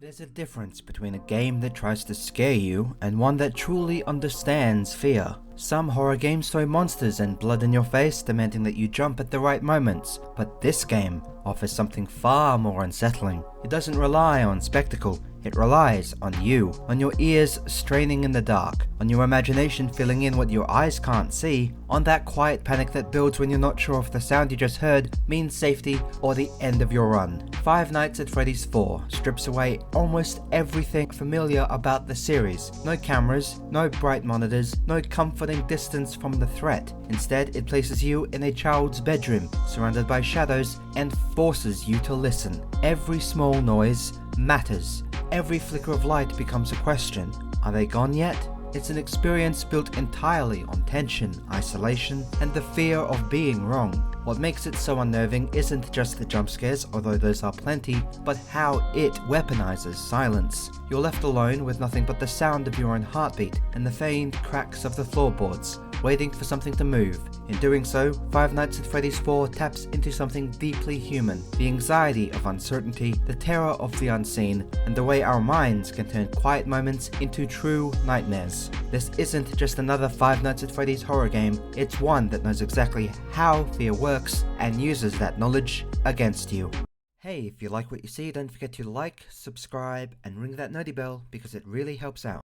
There's a difference between a game that tries to scare you and one that truly understands fear. Some horror games throw monsters and blood in your face, demanding that you jump at the right moments, but this game offers something far more unsettling. It doesn't rely on spectacle, it relies on you, on your ears straining in the dark, on your imagination filling in what your eyes can't see, on that quiet panic that builds when you're not sure if the sound you just heard means safety or the end of your run. Five Nights at Freddy's 4 strips away almost everything familiar about the series. No cameras, no bright monitors, no comforting distance from the threat. Instead, it places you in a child's bedroom, surrounded by shadows, and forces you to listen. Every small noise matters. Every flicker of light becomes a question. Are they gone yet? It's an experience built entirely on tension, isolation, and the fear of being wrong. What makes it so unnerving isn't just the jump scares, although those are plenty, but how it weaponizes silence. You're left alone with nothing but the sound of your own heartbeat and the faint cracks of the floorboards, waiting for something to move. In doing so, Five Nights at Freddy's 4 taps into something deeply human: the anxiety of uncertainty, the terror of the unseen, and the way our minds can turn quiet moments into true nightmares. This isn't just another Five Nights at Freddy's horror game, it's one that knows exactly how fear works and uses that knowledge against you. Hey, if you like what you see, don't forget to like, subscribe, and ring that noti bell because it really helps out.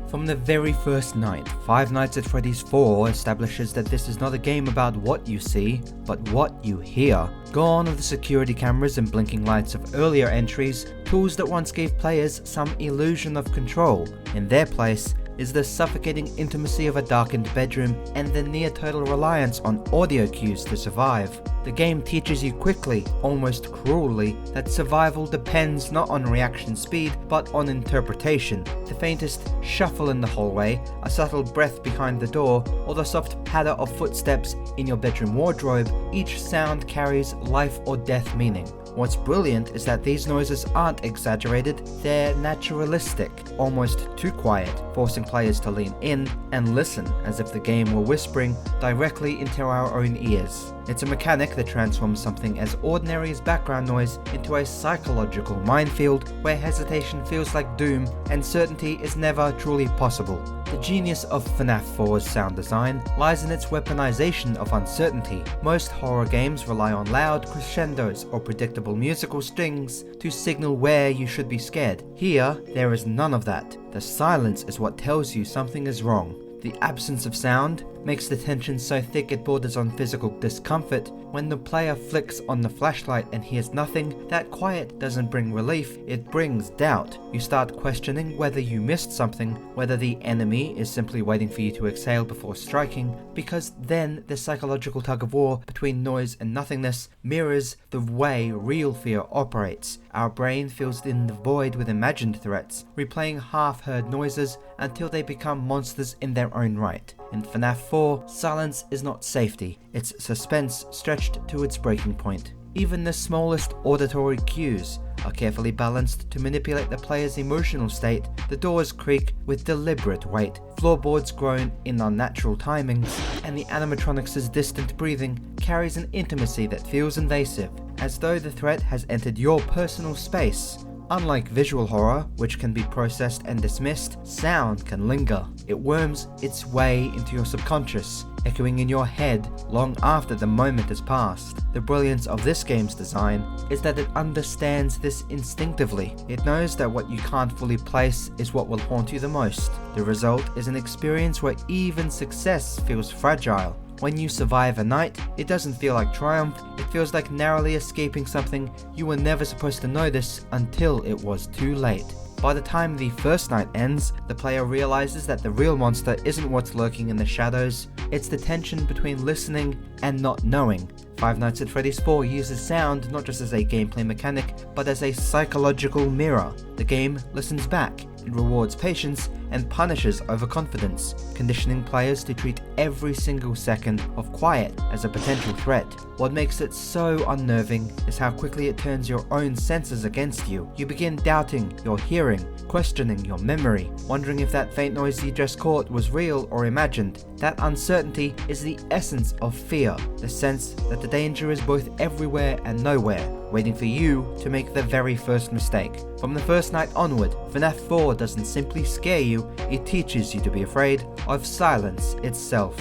From the very first night, Five Nights at Freddy's 4 establishes that this is not a game about what you see, but what you hear. Gone are the security cameras and blinking lights of earlier entries, tools that once gave players some illusion of control. In their place is the suffocating intimacy of a darkened bedroom and the near-total reliance on audio cues to survive. The game teaches you quickly, almost cruelly, that survival depends not on reaction speed, but on interpretation. The faintest shuffle in the hallway, a subtle breath behind the door, or the soft patter of footsteps in your bedroom wardrobe, each sound carries life or death meaning. What's brilliant is that these noises aren't exaggerated, they're naturalistic, almost too quiet, forcing players to lean in and listen as if the game were whispering directly into our own ears. It's a mechanic that transforms something as ordinary as background noise into a psychological minefield where hesitation feels like doom and certainty is never truly possible. The genius of FNaF 4's sound design lies in its weaponization of uncertainty. Most horror games rely on loud crescendos or predictable musical strings to signal where you should be scared. Here, there is none of that. The silence is what tells you something is wrong. The absence of sound makes the tension so thick it borders on physical discomfort. When the player flicks on the flashlight and hears nothing, that quiet doesn't bring relief, it brings doubt. You start questioning whether you missed something, whether the enemy is simply waiting for you to exhale before striking, because then the psychological tug-of-war between noise and nothingness mirrors the way real fear operates. Our brain fills in the void with imagined threats, replaying half-heard noises until they become monsters in their own right. In FNaF 4, silence is not safety, it's suspense stretched to its breaking point. Even the smallest auditory cues are carefully balanced to manipulate the player's emotional state. The doors creak with deliberate weight, floorboards groan in unnatural timings, and the animatronics' distant breathing carries an intimacy that feels invasive, as though the threat has entered your personal space. Unlike visual horror, which can be processed and dismissed, sound can linger. It worms its way into your subconscious, echoing in your head long after the moment has passed. The brilliance of this game's design is that it understands this instinctively. It knows that what you can't fully place is what will haunt you the most. The result is an experience where even success feels fragile. When you survive a night, it doesn't feel like triumph, it feels like narrowly escaping something you were never supposed to notice until it was too late. By the time the first night ends, the player realizes that the real monster isn't what's lurking in the shadows, it's the tension between listening and not knowing. Five Nights at Freddy's 4 uses sound not just as a gameplay mechanic, but as a psychological mirror. The game listens back, it rewards patience, and punishes overconfidence, conditioning players to treat every single second of quiet as a potential threat. What makes it so unnerving is how quickly it turns your own senses against you. You begin doubting your hearing, questioning your memory, wondering if that faint noise you just caught was real or imagined. That uncertainty is the essence of fear, the sense that the danger is both everywhere and nowhere, waiting for you to make the very first mistake. From the first night onward, FNaF 4 doesn't simply scare you, it teaches you to be afraid of silence itself.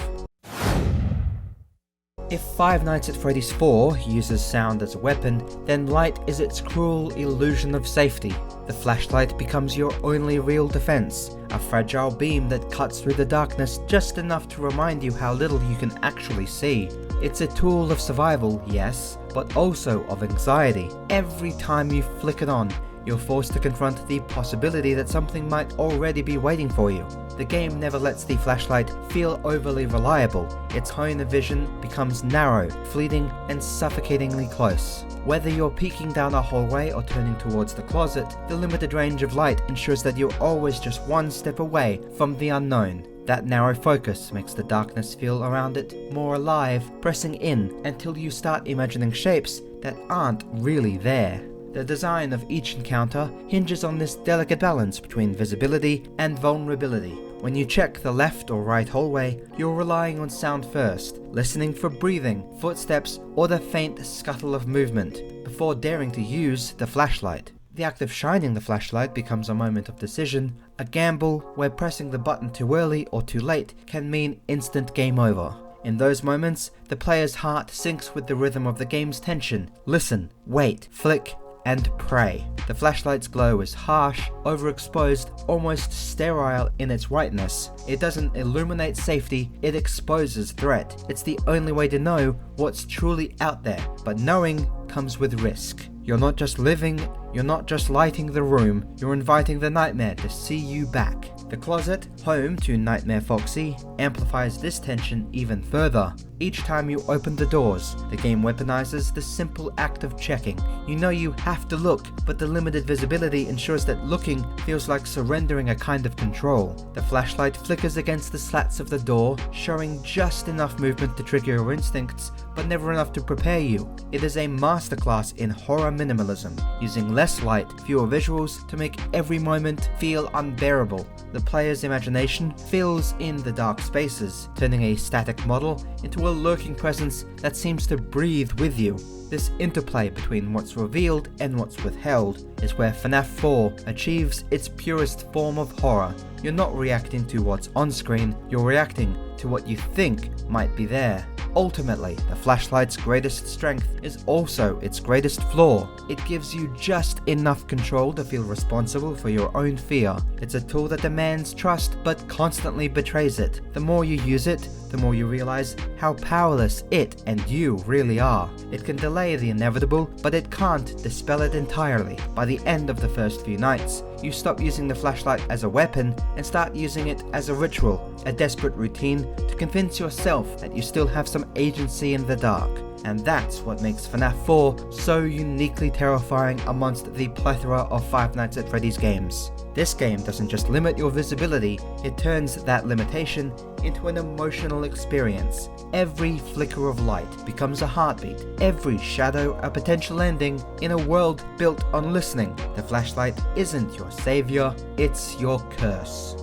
If Five Nights at Freddy's 4 uses sound as a weapon, then light is its cruel illusion of safety. The flashlight becomes your only real defense, a fragile beam that cuts through the darkness just enough to remind you how little you can actually see. It's a tool of survival, yes, but also of anxiety. Every time you flick it on, you're forced to confront the possibility that something might already be waiting for you. The game never lets the flashlight feel overly reliable. Its zone of vision becomes narrow, fleeting, and suffocatingly close. Whether you're peeking down a hallway or turning towards the closet, the limited range of light ensures that you're always just one step away from the unknown. That narrow focus makes the darkness feel around it more alive, pressing in until you start imagining shapes that aren't really there. The design of each encounter hinges on this delicate balance between visibility and vulnerability. When you check the left or right hallway, you're relying on sound first, listening for breathing, footsteps, or the faint scuttle of movement, before daring to use the flashlight. The act of shining the flashlight becomes a moment of decision, a gamble where pressing the button too early or too late can mean instant game over. In those moments, the player's heart syncs with the rhythm of the game's tension. Listen, wait, flick, and pray. The flashlight's glow is harsh, overexposed, almost sterile in its whiteness. It doesn't illuminate safety, it exposes threat. It's the only way to know what's truly out there, but knowing comes with risk. You're not just living, you're not just lighting the room, you're inviting the nightmare to see you back. The closet, home to Nightmare Foxy, amplifies this tension even further. Each time you open the doors, the game weaponizes the simple act of checking. You know you have to look, but the limited visibility ensures that looking feels like surrendering a kind of control. The flashlight flickers against the slats of the door, showing just enough movement to trigger your instincts, but never enough to prepare you. It is a masterclass in horror minimalism, using less light, fewer visuals to make every moment feel unbearable. The player's imagination fills in the dark spaces, turning a static model into a lurking presence that seems to breathe with you. This interplay between what's revealed and what's withheld is where FNaF 4 achieves its purest form of horror. You're not reacting to what's on screen, you're reacting to what you think might be there. Ultimately, the flashlight's greatest strength is also its greatest flaw. It gives you just enough control to feel responsible for your own fear. It's a tool that demands trust but constantly betrays it. The more you use it, the more you realize how powerless it and you really are. It can delay the inevitable, but it can't dispel it entirely. By the end of the first few nights, you stop using the flashlight as a weapon and start using it as a ritual, a desperate routine to convince yourself that you still have some agency in the dark. And that's what makes FNaF 4 so uniquely terrifying amongst the plethora of Five Nights at Freddy's games. This game doesn't just limit your visibility, it turns that limitation into an emotional experience. Every flicker of light becomes a heartbeat, every shadow a potential ending. In a world built on listening, the flashlight isn't your savior, it's your curse.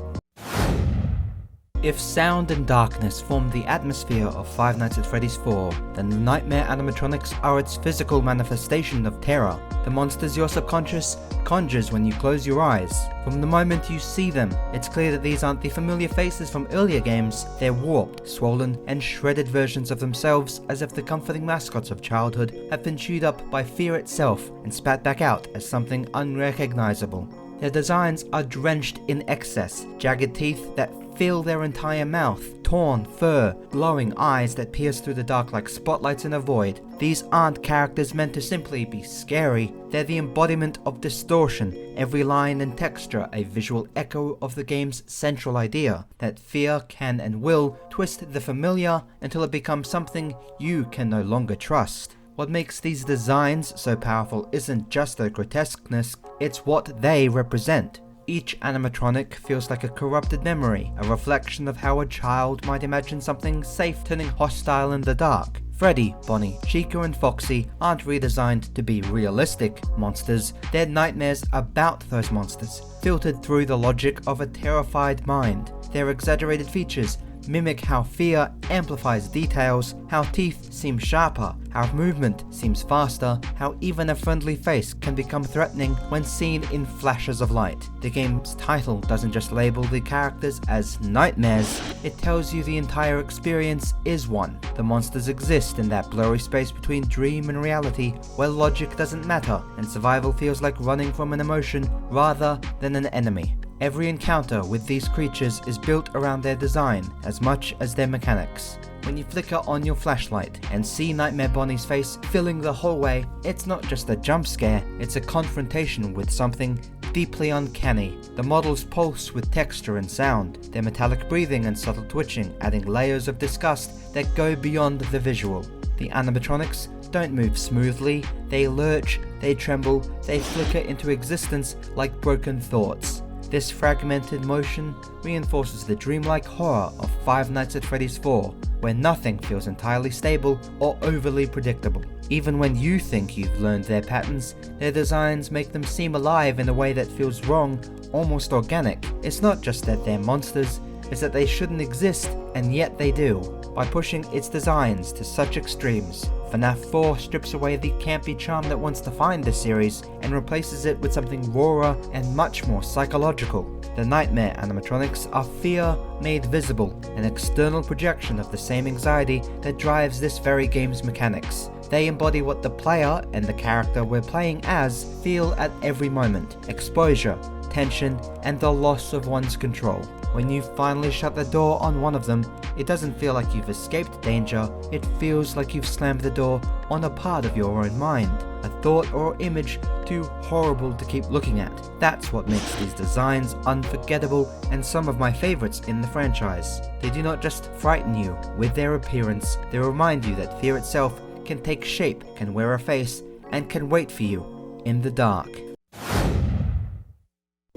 If sound and darkness form the atmosphere of Five Nights at Freddy's 4, then the nightmare animatronics are its physical manifestation of terror. The monsters your subconscious conjures when you close your eyes. From the moment you see them, it's clear that these aren't the familiar faces from earlier games. They're warped, swollen, and shredded versions of themselves, as if the comforting mascots of childhood have been chewed up by fear itself and spat back out as something unrecognizable. Their designs are drenched in excess, jagged teeth that fill their entire mouth, torn fur, glowing eyes that pierce through the dark like spotlights in a void. These aren't characters meant to simply be scary, they're the embodiment of distortion, every line and texture a visual echo of the game's central idea, that fear can and will twist the familiar until it becomes something you can no longer trust. What makes these designs so powerful isn't just their grotesqueness, it's what they represent. Each animatronic feels like a corrupted memory, a reflection of how a child might imagine something safe turning hostile in the dark. Freddy, Bonnie, Chica and Foxy aren't redesigned to be realistic monsters, they're nightmares about those monsters, filtered through the logic of a terrified mind. Their exaggerated features mimic how fear amplifies details, how teeth seem sharper, how movement seems faster, how even a friendly face can become threatening when seen in flashes of light. The game's title doesn't just label the characters as nightmares, it tells you the entire experience is one. The monsters exist in that blurry space between dream and reality, where logic doesn't matter and survival feels like running from an emotion rather than an enemy. Every encounter with these creatures is built around their design as much as their mechanics. When you flicker on your flashlight and see Nightmare Bonnie's face filling the hallway, it's not just a jump scare, it's a confrontation with something deeply uncanny. The models pulse with texture and sound, their metallic breathing and subtle twitching adding layers of disgust that go beyond the visual. The animatronics don't move smoothly, they lurch, they tremble, they flicker into existence like broken thoughts. This fragmented motion reinforces the dreamlike horror of Five Nights at Freddy's 4, where nothing feels entirely stable or overly predictable. Even when you think you've learned their patterns, their designs make them seem alive in a way that feels wrong, almost organic. It's not just that they're monsters, it's that they shouldn't exist, and yet they do. By pushing its designs to such extremes, FNaF 4 strips away the campy charm that once defined the series and replaces it with something rawer and much more psychological. The nightmare animatronics are fear made visible, an external projection of the same anxiety that drives this very game's mechanics. They embody what the player and the character we're playing as feel at every moment: exposure, tension, and the loss of one's control. When you finally shut the door on one of them, it doesn't feel like you've escaped danger, it feels like you've slammed the door on a part of your own mind, a thought or image too horrible to keep looking at. That's what makes these designs unforgettable and some of my favorites in the franchise. They do not just frighten you with their appearance, they remind you that fear itself can take shape, can wear a face, and can wait for you in the dark.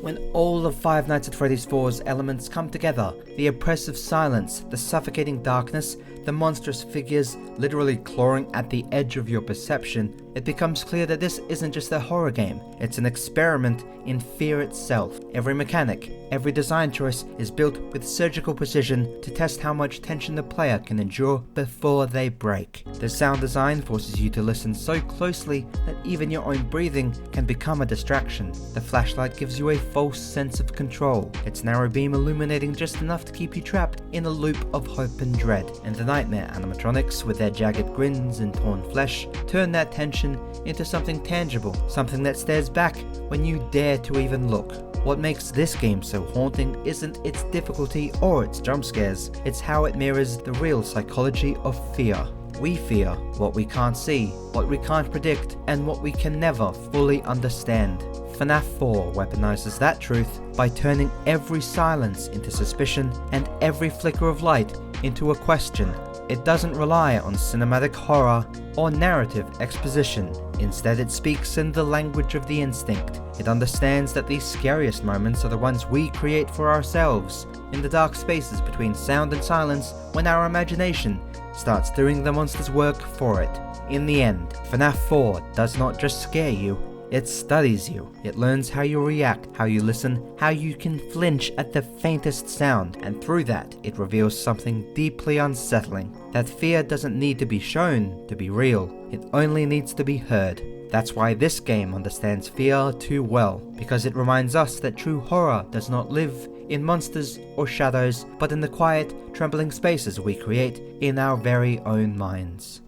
When all of Five Nights at Freddy's 4's elements come together, the oppressive silence, the suffocating darkness, the monstrous figures literally clawing at the edge of your perception, it becomes clear that this isn't just a horror game, it's an experiment in fear itself. Every mechanic, every design choice is built with surgical precision to test how much tension the player can endure before they break. The sound design forces you to listen so closely that even your own breathing can become a distraction. The flashlight gives you a false sense of control, its narrow beam illuminating just enough to keep you trapped in a loop of hope and dread. And the nightmare animatronics, with their jagged grins and torn flesh, turn that tension into something tangible, something that stares back when you dare to even look. What makes this game so haunting isn't its difficulty or its jump scares, it's how it mirrors the real psychology of fear. We fear what we can't see, what we can't predict, and what we can never fully understand. FNaF 4 weaponizes that truth by turning every silence into suspicion and every flicker of light into a question. It doesn't rely on cinematic horror or narrative exposition. Instead, it speaks in the language of the instinct. It understands that the scariest moments are the ones we create for ourselves, in the dark spaces between sound and silence, when our imagination starts doing the monster's work for it. In the end, FNaF 4 does not just scare you, it studies you. It learns how you react, how you listen, how you can flinch at the faintest sound, and through that, it reveals something deeply unsettling. That fear doesn't need to be shown to be real, it only needs to be heard. That's why this game understands fear too well, because it reminds us that true horror does not live in monsters or shadows, but in the quiet, trembling spaces we create in our very own minds.